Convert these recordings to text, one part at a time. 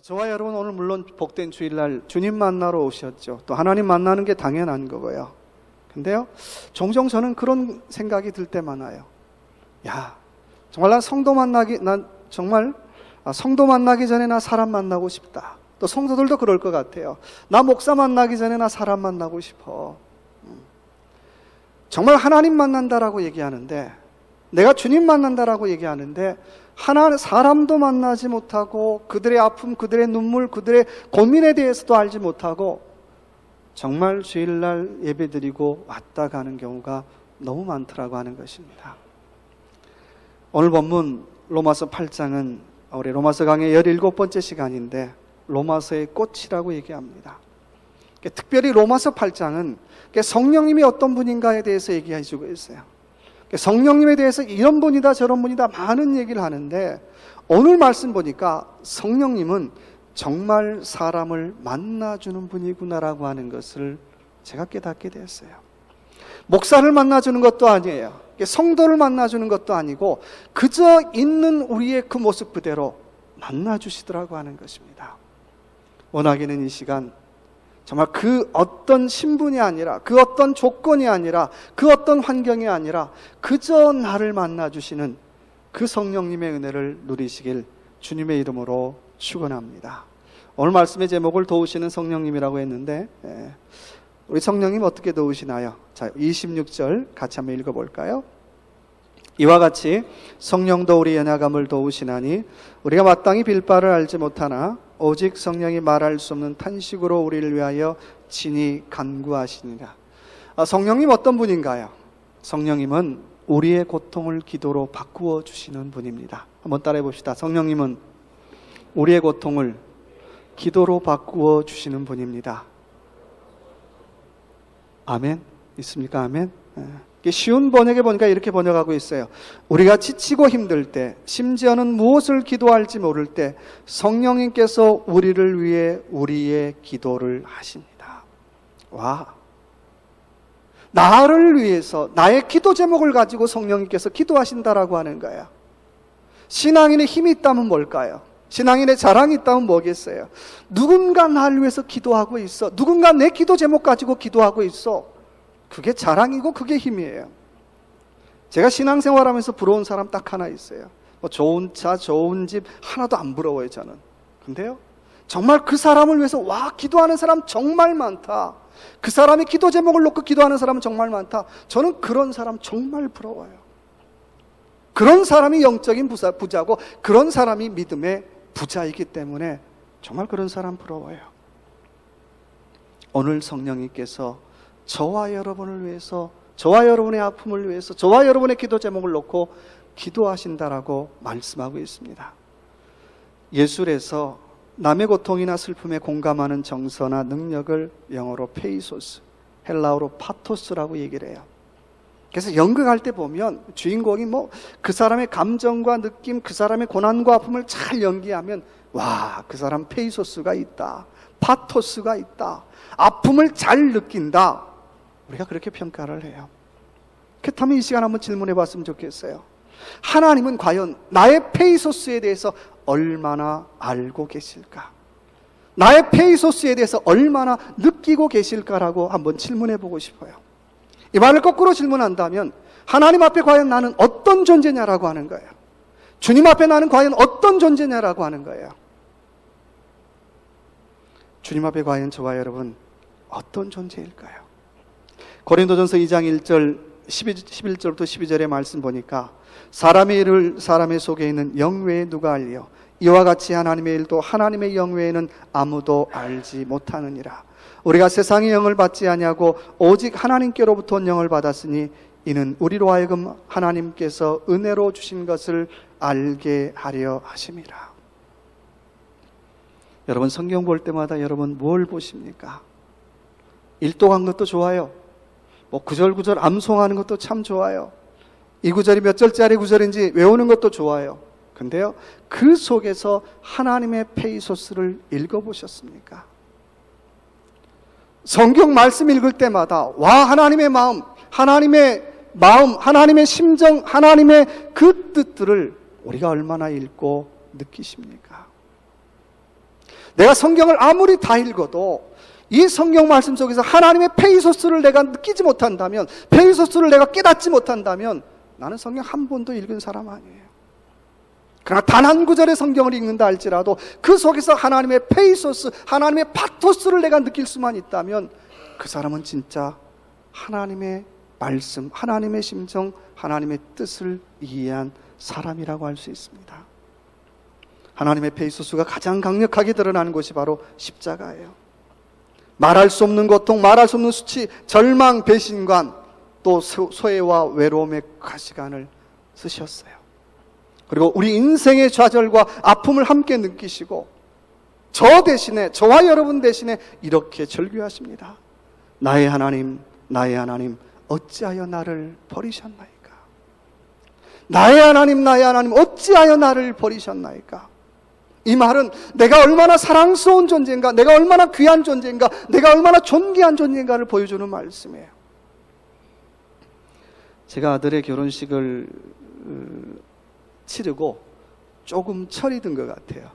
저와 여러분 오늘 물론 복된 주일날 주님 만나러 오셨죠. 또 하나님 만나는 게 당연한 거고요. 근데요, 종종 저는 그런 생각이 들 때 많아요. 정말 성도 만나기 전에 나 사람 만나고 싶다. 또 성도들도 그럴 것 같아요. 나 목사 만나기 전에 나 사람 만나고 싶어. 정말 하나님 만난다라고 얘기하는데, 내가 주님 만난다라고 얘기하는데 사람도 만나지 못하고 그들의 아픔, 그들의 눈물, 그들의 고민에 대해서도 알지 못하고 정말 주일날 예배드리고 왔다 가는 경우가 너무 많더라고 하는 것입니다. 오늘 본문 로마서 8장은 우리 로마서 강의 17번째 시간인데 로마서의 꽃이라고 얘기합니다. 특별히 로마서 8장은 성령님이 어떤 분인가에 대해서 얘기해 주고 있어요. 성령님에 대해서 이런 분이다 저런 분이다 많은 얘기를 하는데, 오늘 말씀 보니까 성령님은 정말 사람을 만나주는 분이구나라고 하는 것을 제가 깨닫게 되었어요. 목사를 만나주는 것도 아니에요. 성도를 만나주는 것도 아니고 그저 있는 우리의 그 모습 그대로 만나주시더라고 하는 것입니다. 원하기는 이 시간 정말 그 어떤 신분이 아니라, 그 어떤 조건이 아니라, 그 어떤 환경이 아니라 그저 나를 만나주시는 그 성령님의 은혜를 누리시길 주님의 이름으로 축원합니다. 오늘 말씀의 제목을 도우시는 성령님이라고 했는데, 우리 성령님 어떻게 도우시나요? 자, 26절 같이 한번 읽어볼까요? 이와 같이 성령도 우리 연약함을 도우시나니 우리가 마땅히 빌 바를 알지 못하나 오직 성령이 말할 수 없는 탄식으로 우리를 위하여 친히 간구하시니라. 성령님 어떤 분인가요? 성령님은 우리의 고통을 기도로 바꾸어 주시는 분입니다. 한번 따라해 봅시다. 성령님은 우리의 고통을 기도로 바꾸어 주시는 분입니다. 아멘? 있습니까? 아멘? 쉬운 번역에 보니까 이렇게 번역하고 있어요. 우리가 지치고 힘들 때, 심지어는 무엇을 기도할지 모를 때 성령님께서 우리를 위해 우리의 기도를 하십니다. 와, 나를 위해서 나의 기도 제목을 가지고 성령님께서 기도하신다라고 하는 거야. 신앙인의 힘이 있다면 뭘까요? 신앙인의 자랑이 있다면 뭐겠어요? 누군가 나를 위해서 기도하고 있어. 누군가 내 기도 제목 가지고 기도하고 있어. 그게 자랑이고 그게 힘이에요. 제가 신앙생활하면서 부러운 사람 딱 하나 있어요. 좋은 차, 좋은 집 하나도 안 부러워요, 저는. 근데요, 정말 그 사람을 위해서 기도하는 사람 정말 많다. 그 사람이 기도 제목을 놓고 기도하는 사람은 정말 많다. 저는 그런 사람 정말 부러워요. 그런 사람이 영적인 부자고 그런 사람이 믿음의 부자이기 때문에 정말 그런 사람 부러워요. 오늘 성령님께서 저와 여러분을 위해서, 저와 여러분의 아픔을 위해서, 저와 여러분의 기도 제목을 놓고 기도하신다라고 말씀하고 있습니다. 예술에서 남의 고통이나 슬픔에 공감하는 정서나 능력을 영어로 페이소스, 헬라어로 파토스라고 얘기를 해요. 그래서 연극할 때 보면 주인공이 그 사람의 감정과 느낌, 그 사람의 고난과 아픔을 잘 연기하면 그 사람 페이소스가 있다, 파토스가 있다, 아픔을 잘 느낀다, 우리가 그렇게 평가를 해요. 그렇다면 이 시간 한번 질문해 봤으면 좋겠어요. 하나님은 과연 나의 페이소스에 대해서 얼마나 알고 계실까? 나의 페이소스에 대해서 얼마나 느끼고 계실까라고 한번 질문해 보고 싶어요. 이 말을 거꾸로 질문한다면 하나님 앞에 과연 나는 어떤 존재냐라고 하는 거예요. 주님 앞에 나는 과연 어떤 존재냐라고 하는 거예요. 주님 앞에 과연 저와 여러분 어떤 존재일까요? 고린도전서 2장 1절 11절부터 12절의 말씀 보니까 사람의 일을 사람의 속에 있는 영 외에 누가 알리요? 이와 같이 하나님의 일도 하나님의 영 외에는 아무도 알지 못하느니라. 우리가 세상의 영을 받지 아니하고 오직 하나님께로부터 온 영을 받았으니 이는 우리로 하여금 하나님께서 은혜로 주신 것을 알게 하려 하심이라. 여러분 성경 볼 때마다 여러분 뭘 보십니까? 일독한 것도 좋아요. 구절구절 암송하는 것도 참 좋아요. 이 구절이 몇 절짜리 구절인지 외우는 것도 좋아요. 근데요, 그 속에서 하나님의 페이소스를 읽어보셨습니까? 성경 말씀 읽을 때마다 하나님의 마음, 하나님의 심정, 하나님의 그 뜻들을 우리가 얼마나 읽고 느끼십니까? 내가 성경을 아무리 다 읽어도 이 성경 말씀 속에서 하나님의 페이소스를 내가 느끼지 못한다면, 페이소스를 내가 깨닫지 못한다면 나는 성경 한 번도 읽은 사람 아니에요. 그러나 단 한 구절의 성경을 읽는다 할지라도 그 속에서 하나님의 페이소스, 하나님의 파토스를 내가 느낄 수만 있다면 그 사람은 진짜 하나님의 말씀, 하나님의 심정, 하나님의 뜻을 이해한 사람이라고 할 수 있습니다. 하나님의 페이소스가 가장 강력하게 드러나는 것이 바로 십자가예요. 말할 수 없는 고통, 말할 수 없는 수치, 절망, 배신감, 또 소외와 외로움의 가시관을 쓰셨어요. 그리고 우리 인생의 좌절과 아픔을 함께 느끼시고 저 대신에, 저와 여러분 대신에 이렇게 절규하십니다. 나의 하나님, 나의 하나님, 어찌하여 나를 버리셨나이까? 나의 하나님, 나의 하나님, 어찌하여 나를 버리셨나이까? 이 말은 내가 얼마나 사랑스러운 존재인가, 내가 얼마나 귀한 존재인가, 내가 얼마나 존귀한 존재인가를 보여주는 말씀이에요. 제가 아들의 결혼식을 치르고 조금 철이 든 것 같아요.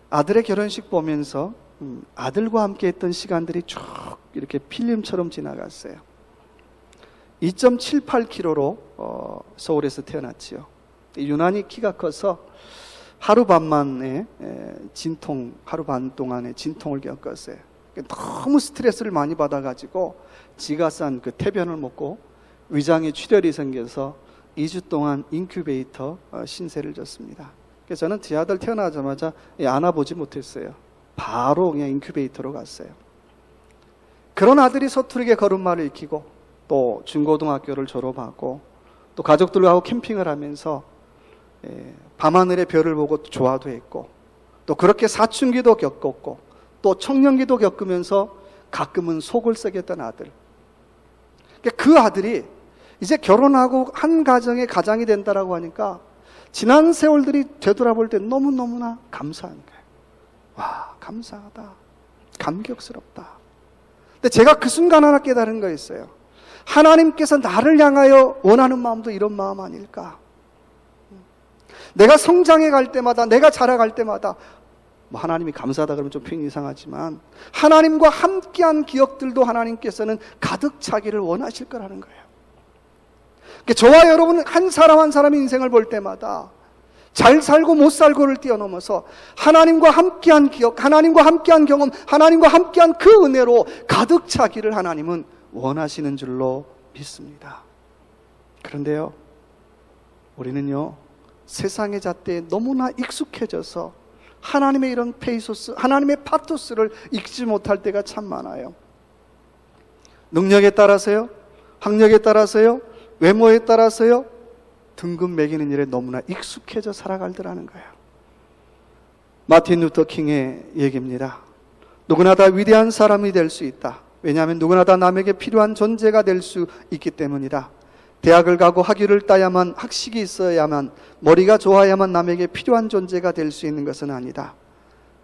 아들의 결혼식 보면서 아들과 함께 했던 시간들이 쭉 이렇게 필름처럼 지나갔어요. 2.78kg로 서울에서 태어났지요. 유난히 키가 커서 하루 반 만에 진통, 하루 반 동안에 진통을 겪었어요. 너무 스트레스를 많이 받아가지고 지가 싼 그 태변을 먹고 위장에 출혈이 생겨서 2주 동안 인큐베이터 신세를 졌습니다. 그래서 저는 제 아들 태어나자마자 안아보지 못했어요. 바로 그냥 인큐베이터로 갔어요. 그런 아들이 서투르게 걸음마를 익히고 또 중고등학교를 졸업하고 또 가족들하고 캠핑을 하면서 밤하늘의 별을 보고 좋아도 했고 또 그렇게 사춘기도 겪었고 또 청년기도 겪으면서 가끔은 속을 썩였던 아들. 그 아들이 이제 결혼하고 한 가정의 가장이 된다라고 하니까 지난 세월들이 되돌아볼 때 너무너무나 감사한 거예요. 와, 감사하다. 감격스럽다. 근데 제가 그 순간 하나 깨달은 거 있어요. 하나님께서 나를 향하여 원하는 마음도 이런 마음 아닐까? 내가 성장해 갈 때마다, 내가 자라갈 때마다 뭐 하나님이 감사하다 그러면 좀 표현이 이상하지만 하나님과 함께한 기억들도 하나님께서는 가득 차기를 원하실 거라는 거예요. 저와 여러분은 한 사람 한 사람의 인생을 볼 때마다 잘 살고 못 살고를 뛰어넘어서 하나님과 함께한 기억, 하나님과 함께한 경험, 하나님과 함께한 그 은혜로 가득 차기를 하나님은 원하시는 줄로 믿습니다. 그런데요, 우리는요 세상의 잣대에 너무나 익숙해져서 하나님의 이런 페이소스, 하나님의 파토스를 읽지 못할 때가 참 많아요. 능력에 따라서요, 학력에 따라서요, 외모에 따라서요, 등급 매기는 일에 너무나 익숙해져 살아갈더라는 거예요. 마틴 루터 킹의 얘기입니다. 누구나 다 위대한 사람이 될 수 있다. 왜냐하면 누구나 다 남에게 필요한 존재가 될 수 있기 때문이다. 대학을 가고 학위를 따야만, 학식이 있어야만, 머리가 좋아야만 남에게 필요한 존재가 될 수 있는 것은 아니다.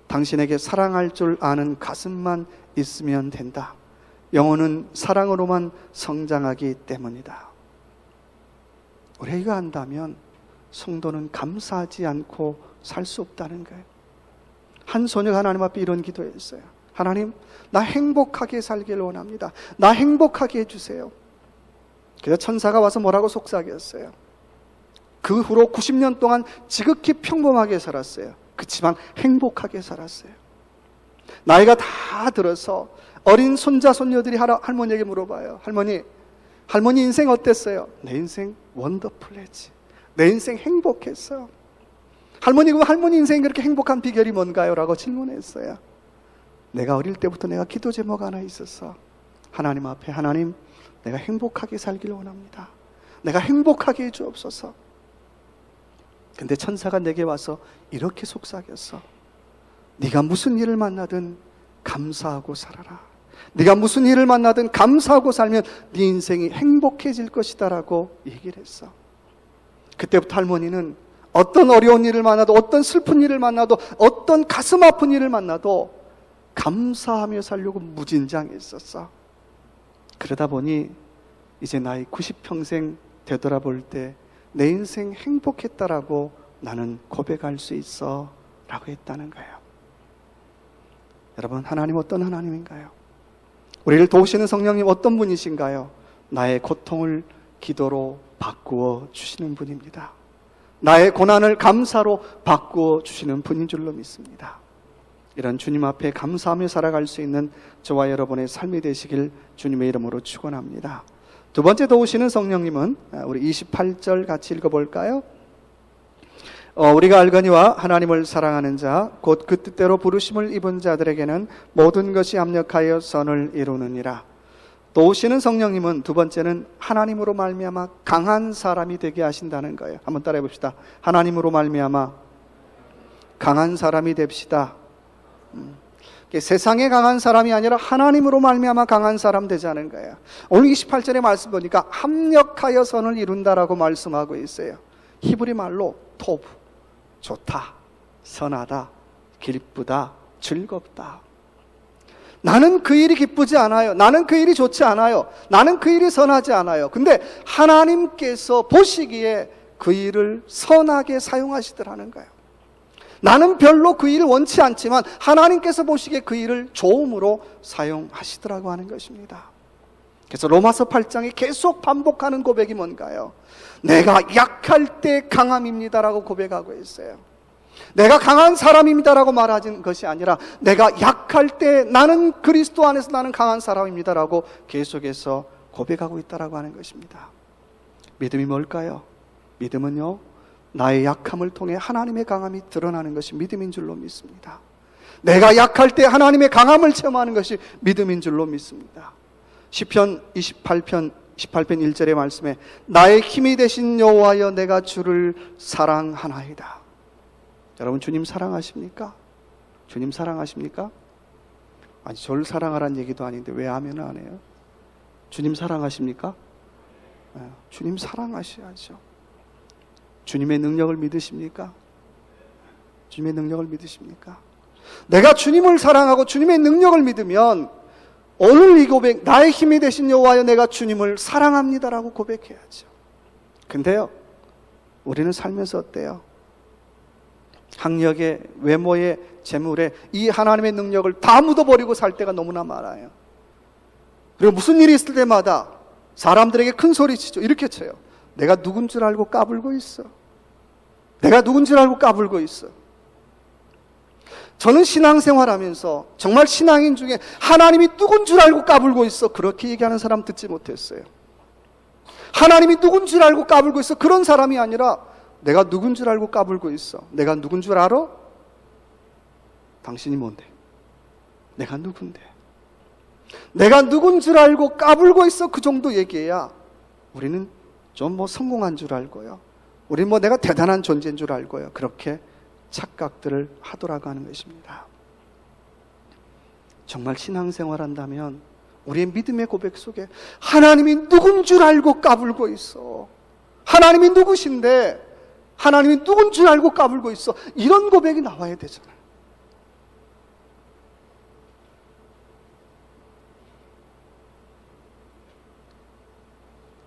당신에게 사랑할 줄 아는 가슴만 있으면 된다. 영혼은 사랑으로만 성장하기 때문이다. 우리가 이거 안다면 성도는 감사하지 않고 살 수 없다는 거예요. 한 소녀가 하나님 앞에 이런 기도했어요. 하나님, 나 행복하게 살기를 원합니다. 나 행복하게 해주세요. 그래서 천사가 와서 뭐라고 속삭였어요. 그 후로 90년 동안 지극히 평범하게 살았어요. 그치만 행복하게 살았어요. 나이가 다 들어서 어린 손자 손녀들이 할머니에게 물어봐요. 할머니 인생 어땠어요? 내 인생 원더풀했지. 내 인생 행복했어. 할머니 인생이 그렇게 행복한 비결이 뭔가요? 라고 질문했어요. 내가 어릴 때부터 내가 기도 제목 하나 있었어. 하나님 앞에, 하나님, 내가 행복하게 살기를 원합니다. 내가 행복하게 해주옵소서. 근데 천사가 내게 와서 이렇게 속삭였어. 네가 무슨 일을 만나든 감사하고 살아라. 네가 무슨 일을 만나든 감사하고 살면 네 인생이 행복해질 것이다 라고 얘기를 했어. 그때부터 할머니는 어떤 어려운 일을 만나도, 어떤 슬픈 일을 만나도, 어떤 가슴 아픈 일을 만나도 감사하며 살려고 무진장했었어. 그러다 보니 이제 나이 90평생 되돌아볼 때 내 인생 행복했다라고 나는 고백할 수 있어 라고 했다는 거예요. 여러분, 하나님 어떤 하나님인가요? 우리를 도우시는 성령님 어떤 분이신가요? 나의 고통을 기도로 바꾸어 주시는 분입니다. 나의 고난을 감사로 바꾸어 주시는 분인 줄로 믿습니다. 이런 주님 앞에 감사하며 살아갈 수 있는 저와 여러분의 삶이 되시길 주님의 이름으로 축원합니다. 두 번째 도우시는 성령님은 우리 28절 같이 읽어볼까요? 우리가 알거니와 하나님을 사랑하는 자 곧 그 뜻대로 부르심을 입은 자들에게는 모든 것이 합력하여 선을 이루느니라. 도우시는 성령님은 두 번째는 하나님으로 말미암아 강한 사람이 되게 하신다는 거예요. 한번 따라해 봅시다. 하나님으로 말미암아 강한 사람이 됩시다. 세상에 강한 사람이 아니라 하나님으로 말미암아 강한 사람 되자는 거예요. 오늘 28절의 말씀 보니까 합력하여 선을 이룬다라고 말씀하고 있어요. 히브리 말로 토브, 좋다, 선하다, 기쁘다, 즐겁다. 나는 그 일이 기쁘지 않아요. 나는 그 일이 좋지 않아요. 나는 그 일이 선하지 않아요. 근데 하나님께서 보시기에 그 일을 선하게 사용하시더라는 거예요. 나는 별로 그 일을 원치 않지만 하나님께서 보시기에 그 일을 좋음으로 사용하시더라고 하는 것입니다. 그래서 로마서 8장에 계속 반복하는 고백이 뭔가요? 내가 약할 때 강함입니다라고 고백하고 있어요. 내가 강한 사람입니다라고 말하는 것이 아니라 내가 약할 때 나는 그리스도 안에서 나는 강한 사람입니다라고 계속해서 고백하고 있다라고 하는 것입니다. 믿음이 뭘까요? 믿음은요, 나의 약함을 통해 하나님의 강함이 드러나는 것이 믿음인 줄로 믿습니다. 내가 약할 때 하나님의 강함을 체험하는 것이 믿음인 줄로 믿습니다. 시편 28편 1절의 말씀에 나의 힘이 되신 여호와여 내가 주를 사랑하나이다. 여러분, 주님 사랑하십니까? 주님 사랑하십니까? 아니, 저를 사랑하라는 얘기도 아닌데 왜 아멘 안 해요? 주님 사랑하십니까? 주님 사랑하셔야죠. 주님의 능력을 믿으십니까? 주님의 능력을 믿으십니까? 내가 주님을 사랑하고 주님의 능력을 믿으면 오늘 이 고백, 나의 힘이 되신 여호와여 내가 주님을 사랑합니다라고 고백해야죠. 근데요, 우리는 살면서 어때요? 학력에, 외모에, 재물에 이 하나님의 능력을 다 묻어버리고 살 때가 너무나 많아요. 그리고 무슨 일이 있을 때마다 사람들에게 큰 소리 치죠. 이렇게 쳐요. 내가 누군 줄 알고 까불고 있어. 내가 누군 줄 알고 까불고 있어. 저는 신앙생활하면서 정말 신앙인 중에 하나님이 누군 줄 알고 까불고 있어, 그렇게 얘기하는 사람 듣지 못했어요. 하나님이 누군 줄 알고 까불고 있어, 그런 사람이 아니라 내가 누군 줄 알고 까불고 있어. 내가 누군 줄 알아? 당신이 뭔데? 내가 누군데? 내가 누군 줄 알고 까불고 있어, 그 정도 얘기해야 우리는 좀 성공한 줄 알고요, 우리는 내가 대단한 존재인 줄 알고요, 그렇게 착각들을 하더라고 하는 것입니다. 정말 신앙생활 한다면 우리의 믿음의 고백 속에 하나님이 누군 줄 알고 까불고 있어, 하나님이 누구신데 하나님이 누군 줄 알고 까불고 있어, 이런 고백이 나와야 되잖아요.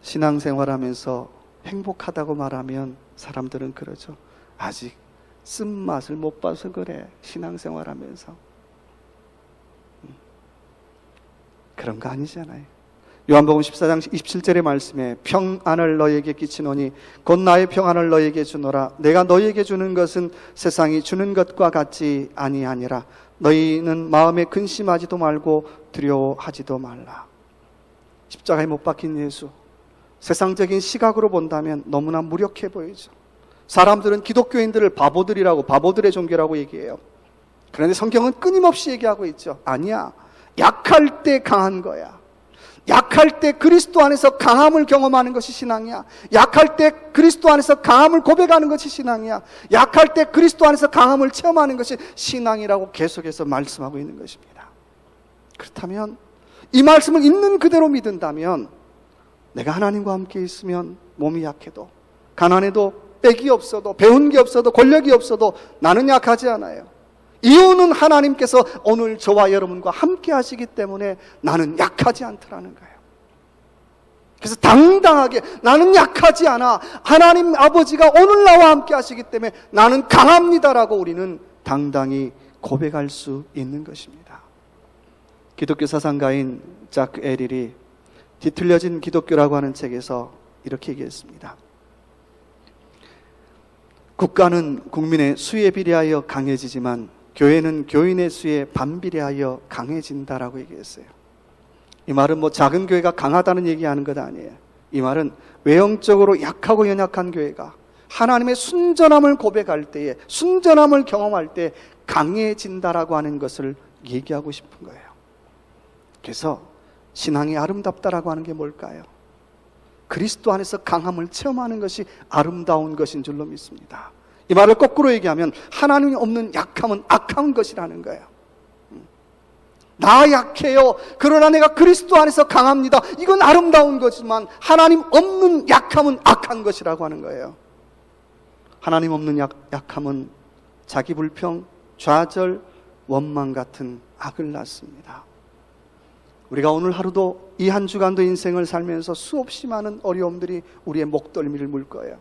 신앙생활하면서 행복하다고 말하면 사람들은 그러죠. 아직 쓴맛을 못 봐서 그래, 신앙생활하면서. 그런 거 아니잖아요. 요한복음 14장 27절의 말씀에 평안을 너에게 끼치노니 곧 나의 평안을 너에게 주노라. 내가 너에게 주는 것은 세상이 주는 것과 같지 아니하니라. 너희는 마음에 근심하지도 말고 두려워하지도 말라. 십자가에 못 박힌 예수, 세상적인 시각으로 본다면 너무나 무력해 보이죠. 사람들은 기독교인들을 바보들이라고, 바보들의 종교라고 얘기해요. 그런데 성경은 끊임없이 얘기하고 있죠. 아니야, 약할 때 강한 거야. 약할 때 그리스도 안에서 강함을 경험하는 것이 신앙이야. 약할 때 그리스도 안에서 강함을 고백하는 것이 신앙이야. 약할 때 그리스도 안에서 강함을 체험하는 것이 신앙이라고 계속해서 말씀하고 있는 것입니다. 그렇다면 이 말씀을 있는 그대로 믿는다면 내가 하나님과 함께 있으면 몸이 약해도, 가난해도, 빽이 없어도, 배운 게 없어도, 권력이 없어도 나는 약하지 않아요. 이유는 하나님께서 오늘 저와 여러분과 함께 하시기 때문에 나는 약하지 않더라는 거예요. 그래서 당당하게 나는 약하지 않아, 하나님 아버지가 오늘 나와 함께 하시기 때문에 나는 강합니다라고 우리는 당당히 고백할 수 있는 것입니다. 기독교 사상가인 자크 에릴이 뒤틀려진 기독교라고 하는 책에서 이렇게 얘기했습니다. 국가는 국민의 수에 비례하여 강해지지만 교회는 교인의 수에 반비례하여 강해진다라고 얘기했어요. 이 말은 작은 교회가 강하다는 얘기하는 것 아니에요. 이 말은 외형적으로 약하고 연약한 교회가 하나님의 순전함을 고백할 때에, 순전함을 경험할 때 강해진다라고 하는 것을 얘기하고 싶은 거예요. 그래서 신앙이 아름답다라고 하는 게 뭘까요? 그리스도 안에서 강함을 체험하는 것이 아름다운 것인 줄로 믿습니다. 이 말을 거꾸로 얘기하면 하나님이 없는 약함은 악한 것이라는 거예요. 나 약해요. 그러나 내가 그리스도 안에서 강합니다. 이건 아름다운 거지만 하나님 없는 약함은 악한 것이라고 하는 거예요. 하나님 없는 약함은 자기 불평, 좌절, 원망 같은 악을 낳습니다. 우리가 오늘 하루도 이 한 주간도 인생을 살면서 수없이 많은 어려움들이 우리의 목덜미를 물 거예요.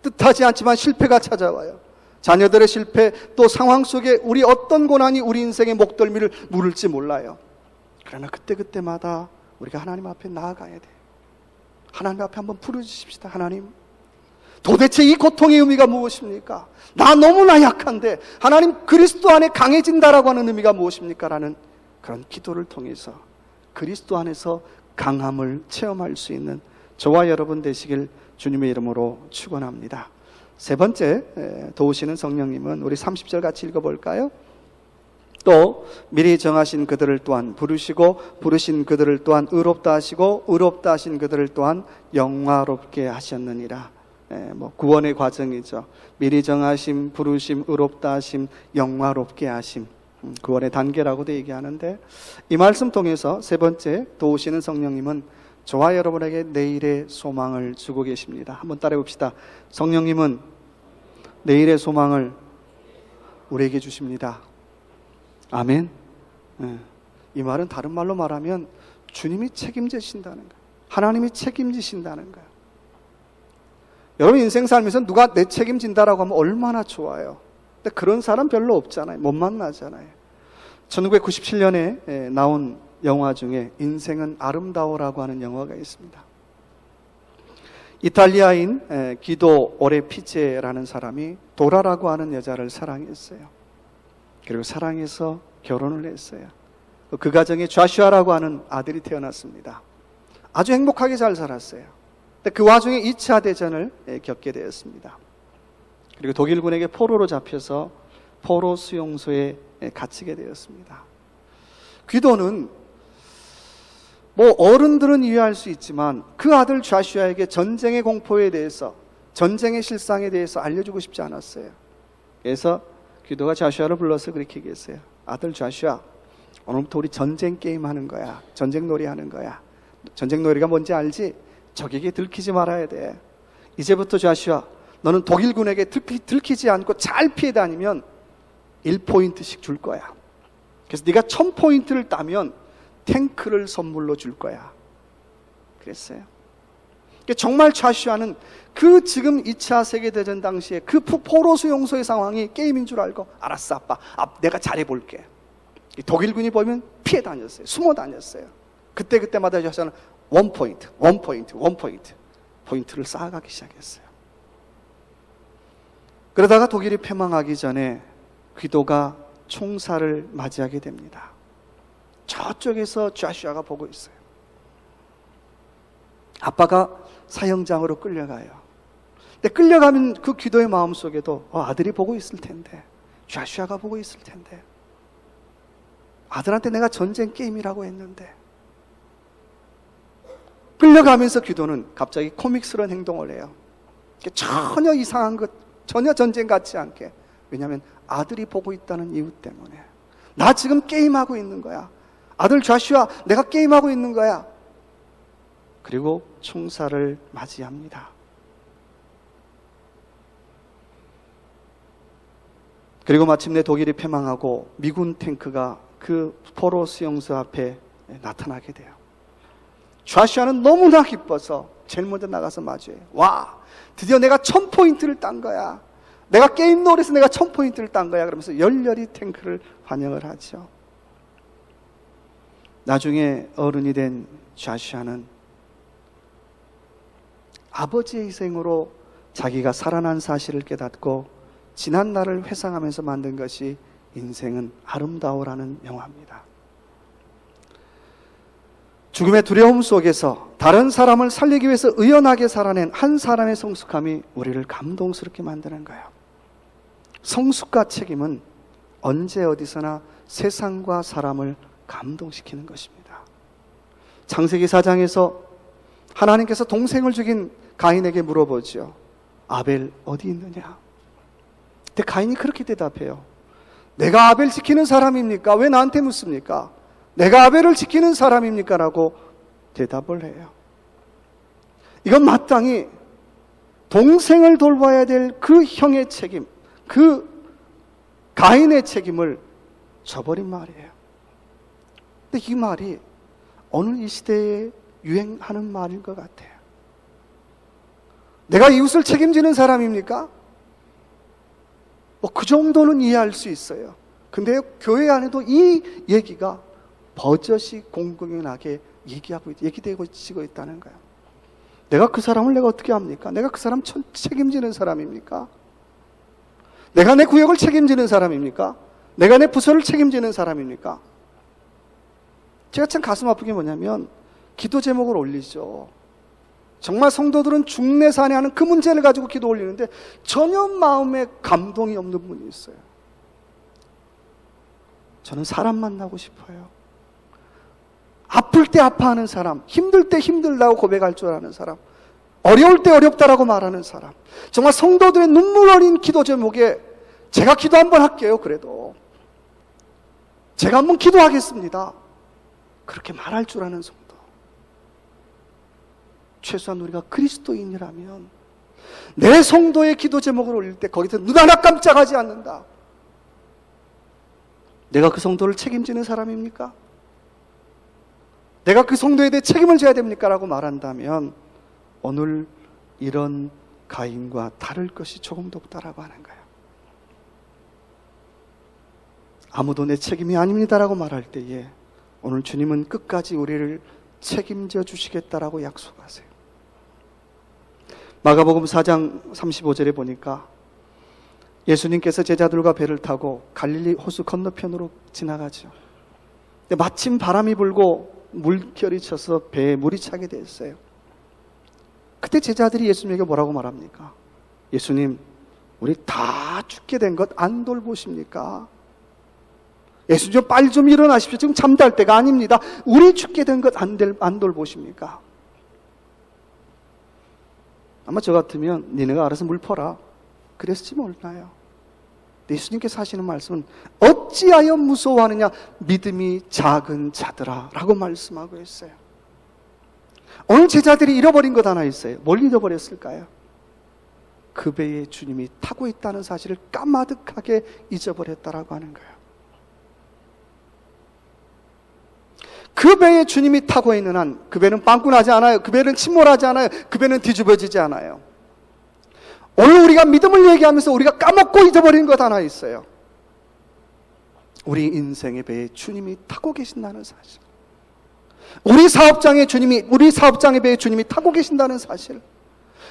뜻하지 않지만 실패가 찾아와요. 자녀들의 실패, 또 상황 속에 우리 어떤 고난이 우리 인생의 목덜미를 물을지 몰라요. 그러나 그때마다 우리가 하나님 앞에 나아가야 돼요. 하나님 앞에 한번 부르짖읍시다. 하나님, 도대체 이 고통의 의미가 무엇입니까? 나 너무나 약한데 하나님 그리스도 안에 강해진다라고 하는 의미가 무엇입니까? 라는 그런 기도를 통해서 그리스도 안에서 강함을 체험할 수 있는 저와 여러분 되시길 주님의 이름으로 축원합니다. 세 번째, 도우시는 성령님은 우리 30절 같이 읽어볼까요? 또 미리 정하신 그들을 또한 부르시고 부르신 그들을 또한 의롭다 하시고 의롭다 하신 그들을 또한 영화롭게 하셨느니라. 구원의 과정이죠. 미리 정하심, 부르심, 의롭다 하심, 영화롭게 하심, 구원의 단계라고도 얘기하는데, 이 말씀 통해서 세 번째, 도우시는 성령님은 저와 여러분에게 내일의 소망을 주고 계십니다. 한번 따라해 봅시다. 성령님은 내일의 소망을 우리에게 주십니다. 아멘. 이 말은 다른 말로 말하면 주님이 책임지신다는 거예요. 하나님이 책임지신다는 거예요. 여러분 인생 살면서 누가 내 책임진다라고 하면 얼마나 좋아요. 근데 그런 사람 별로 없잖아요. 못 만나잖아요. 1997년에 나온 영화 중에 인생은 아름다워라고 하는 영화가 있습니다. 이탈리아인 기도 오레피체라는 사람이 도라라고 하는 여자를 사랑했어요. 그리고 사랑해서 결혼을 했어요. 그 가정에 좌슈아라고 하는 아들이 태어났습니다. 아주 행복하게 잘 살았어요. 근데 그 와중에 2차 대전을 겪게 되었습니다. 그리고 독일군에게 포로로 잡혀서 포로 수용소에 갇히게 되었습니다. 귀도는 어른들은 이해할 수 있지만 그 아들 좌슈아에게 전쟁의 공포에 대해서, 전쟁의 실상에 대해서 알려주고 싶지 않았어요. 그래서 귀도가 좌슈아를 불러서 그렇게 얘기했어요. 아들 좌슈아, 오늘부터 우리 전쟁 게임 하는 거야. 전쟁 놀이 하는 거야. 전쟁 놀이가 뭔지 알지? 적에게 들키지 말아야 돼. 이제부터 좌슈아, 너는 독일군에게 들키지 않고 잘 피해 다니면 1포인트씩 줄 거야. 그래서 네가 1000포인트를 따면 탱크를 선물로 줄 거야. 그랬어요. 정말 좌슈아는 그 지금 2차 세계대전 당시에 그 포로 수용소의 상황이 게임인 줄 알고, 알았어 아빠, 내가 잘해볼게. 독일군이 보면 피해 다녔어요. 숨어 다녔어요. 그때마다 좌슈아는 1포인트 포인트를 쌓아가기 시작했어요. 그러다가 독일이 패망하기 전에 귀도가 총살을 맞이하게 됩니다. 저쪽에서 좌슈아가 보고 있어요. 아빠가 사형장으로 끌려가요. 근데 끌려가면 그 귀도의 마음속에도 아들이 보고 있을 텐데, 좌슈아가 보고 있을 텐데, 아들한테 내가 전쟁 게임이라고 했는데. 끌려가면서 귀도는 갑자기 코믹스러운 행동을 해요. 전혀 이상한 것, 전혀 전쟁 같지 않게. 왜냐하면 아들이 보고 있다는 이유 때문에. 나 지금 게임하고 있는 거야. 아들 좌슈아, 내가 게임하고 있는 거야. 그리고 총살을 맞이합니다. 그리고 마침내 독일이 패망하고 미군 탱크가 그 포로 수용소 앞에 나타나게 돼요. 좌슈아는 너무나 기뻐서 제일 먼저 나가서 마주해요. 와, 드디어 내가 1000포인트를 딴 거야. 내가 게임 놀이에서 내가 1000포인트를 딴 거야. 그러면서 열렬히 탱크를 환영을 하죠. 나중에 어른이 된 좌시아는 아버지의 희생으로 자기가 살아난 사실을 깨닫고 지난 날을 회상하면서 만든 것이 인생은 아름다워라는 영화입니다. 죽음의 두려움 속에서 다른 사람을 살리기 위해서 의연하게 살아낸 한 사람의 성숙함이 우리를 감동스럽게 만드는 거예요. 성숙과 책임은 언제 어디서나 세상과 사람을 감동시키는 것입니다. 창세기 4장에서 하나님께서 동생을 죽인 가인에게 물어보죠. 아벨 어디 있느냐? 근데 가인이 그렇게 대답해요. 내가 아벨 지키는 사람입니까? 왜 나한테 묻습니까? 내가 아벨을 지키는 사람입니까? 라고 대답을 해요. 이건 마땅히 동생을 돌봐야 될 그 형의 책임, 그 가인의 책임을 져버린 말이에요. 근데 이 말이 오늘 이 시대에 유행하는 말인 것 같아요. 내가 이웃을 책임지는 사람입니까? 그 정도는 이해할 수 있어요. 근데 교회 안에도 이 얘기가 버젓이 공공연하게 얘기되고 있다는 거예요. 내가 그 사람을 내가 어떻게 합니까? 내가 그 사람 책임지는 사람입니까? 내가 내 구역을 책임지는 사람입니까? 내가 내 부서를 책임지는 사람입니까? 제가 참 가슴 아픈 게 뭐냐면 기도 제목을 올리죠. 정말 성도들은 중내산에 하는 그 문제를 가지고 기도 올리는데 전혀 마음에 감동이 없는 분이 있어요. 저는 사람 만나고 싶어요. 아플 때 아파하는 사람, 힘들 때 힘들다고 고백할 줄 아는 사람, 어려울 때 어렵다라고 말하는 사람, 정말 성도들의 눈물 어린 기도 제목에 제가 기도 한번 할게요. 그래도 제가 한번 기도하겠습니다. 그렇게 말할 줄 아는 성도. 최소한 우리가 그리스도인이라면 내 성도의 기도 제목을 올릴 때 거기서 눈 하나 깜짝하지 않는다. 내가 그 성도를 책임지는 사람입니까? 내가 그 성도에 대해 책임을 져야 됩니까? 라고 말한다면 오늘 이런 가인과 다를 것이 조금도 없다라고 하는 거예요. 아무도 내 책임이 아닙니다라고 말할 때에 오늘 주님은 끝까지 우리를 책임져 주시겠다라고 약속하세요. 마가복음 4장 35절에 보니까 예수님께서 제자들과 배를 타고 갈릴리 호수 건너편으로 지나가죠. 근데 마침 바람이 불고 물결이 쳐서 배에 물이 차게 됐어요. 그때 제자들이 예수님에게 뭐라고 말합니까? 예수님, 우리 다 죽게 된 것 안 돌보십니까? 예수님 빨리 좀 일어나십시오. 지금 잠잘 때가 아닙니다. 우리 죽게 된 것 안 돌보십니까? 아마 저 같으면 니네가 알아서 물 퍼라 그랬을지 몰라요. 예수님께서 하시는 말씀은 어찌하여 무서워하느냐 믿음이 작은 자들아 라고 말씀하고 있어요. 오늘 제자들이 잃어버린 것 하나 있어요. 뭘 잃어버렸을까요? 그 배에 주님이 타고 있다는 사실을 까마득하게 잊어버렸다라고 하는 거예요. 그 배에 주님이 타고 있는 한 그 배는 빵꾸나지 않아요. 그 배는 침몰하지 않아요. 그 배는 뒤집어지지 않아요. 오늘 우리가 믿음을 얘기하면서 우리가 까먹고 잊어버린 것 하나 있어요. 우리 인생의 배에 주님이 타고 계신다는 사실. 우리 사업장의 배에 주님이 타고 계신다는 사실.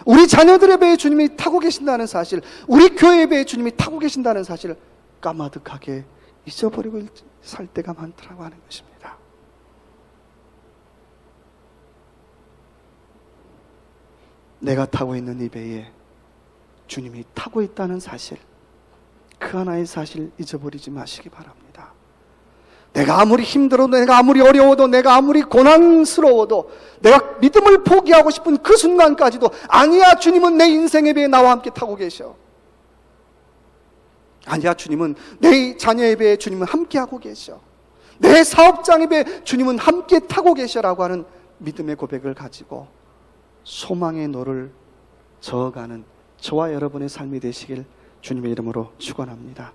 우리 자녀들의 배에 주님이 타고 계신다는 사실. 우리 교회의 배에 주님이 타고 계신다는 사실을 까마득하게 잊어버리고 살 때가 많더라고 하는 것입니다. 내가 타고 있는 이 배에 주님이 타고 있다는 사실, 그 하나의 사실 잊어버리지 마시기 바랍니다. 내가 아무리 힘들어도, 내가 아무리 어려워도, 내가 아무리 고난스러워도, 내가 믿음을 포기하고 싶은 그 순간까지도 아니야, 주님은 내 인생의 배에 나와 함께 타고 계셔. 아니야, 주님은 내 자녀의 배에 주님은 함께하고 계셔. 내 사업장의 배에 주님은 함께 타고 계셔라고 하는 믿음의 고백을 가지고 소망의 노를 저어가는 저와 여러분의 삶이 되시길 주님의 이름으로 축원합니다.